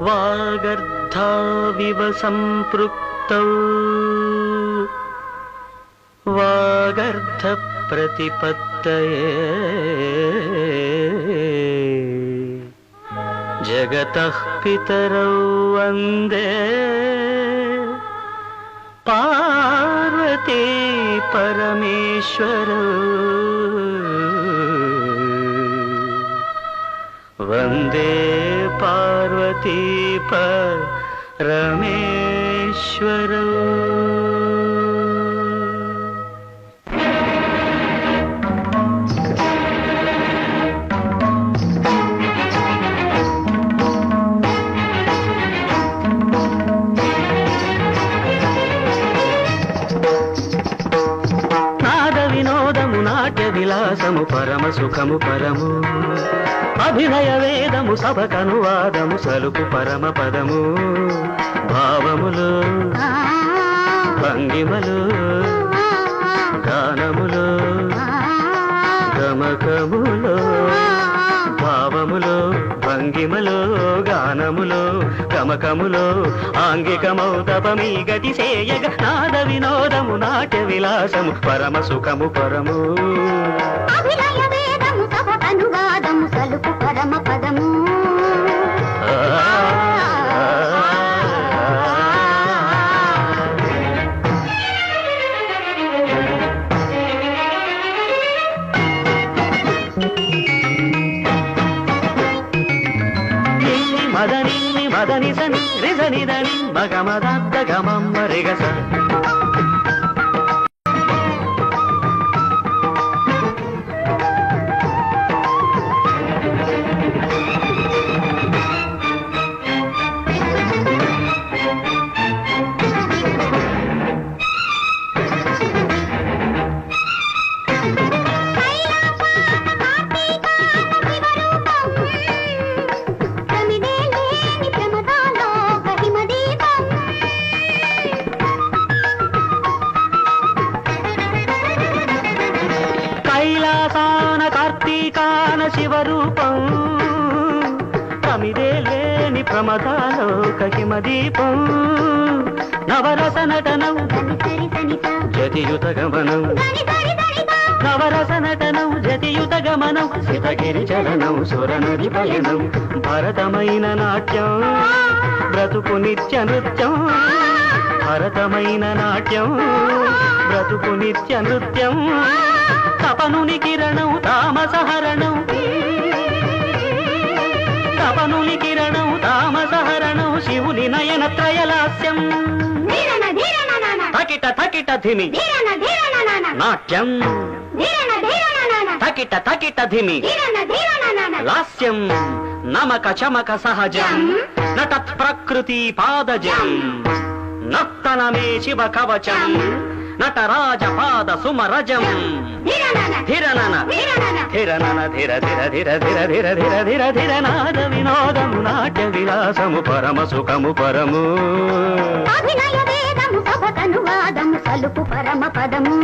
వాగర్ధావివ సంపృక్తౌ వాగర్ధ ప్రతిపత్తయే జగతః పితరౌ వందే పార్వతీ పరమేశ్వరౌ వందే పార్వతీ పరమేశ్వరౌ. విలాసము పరమ సుఖము పరము అభినయ వేదము సభకనువాదము సలుపు పరమ పదము భావములు భంగిమలు గానములు గమకములు భావములు భంగిమలు గానములు గమకములు ఆంగికమౌ తపమీ గతి సేయగ నాద వినోదము నాట్య విలాసము పరమ సుఖము పరము అభినయ వేదము సభకనువాదము సలుపు పరమ పదము. మదని మదని సని రిజని దని మగమదద్ద గమమ్మ రిగస కైలాసాన కార్తీకాన శివరూపం ప్రమిదే లేని ప్రమదాలోక హిమదీపం నవరస నటనం జతియుత గమనం నవరస నటనం జతియుత గమనం సితగిరి చలనం సురనది పయనం భరతమైన నాట్యం బ్రతుకు నిత్య నృత్యం భరతమైన నాట్యం బ్రతుకు నిత్య నృత్యం తపనుని కిరణం తామసహరణం తపనుని కిరణం తామసహరణం శివుని నయన త్రయలాస్యం తకిట తకిట ధిమి నాట్యం తకిట తకిట ధిమి లాస్యం నమక చమక సహజం నటత్ ప్రకృతి పాదజం నర్తనమే శివ కవచం నటరాజ పాద సుమరజం ధిరనన ధిరనన ధిర ధిర ధిర ధిర ధిర ధిర ధిర ధిర నాద వినోదము నాట్య విలాసము పరమ సుఖము పరము అభినయ వేదము సభకనువాదము సలుపు పరమ పదము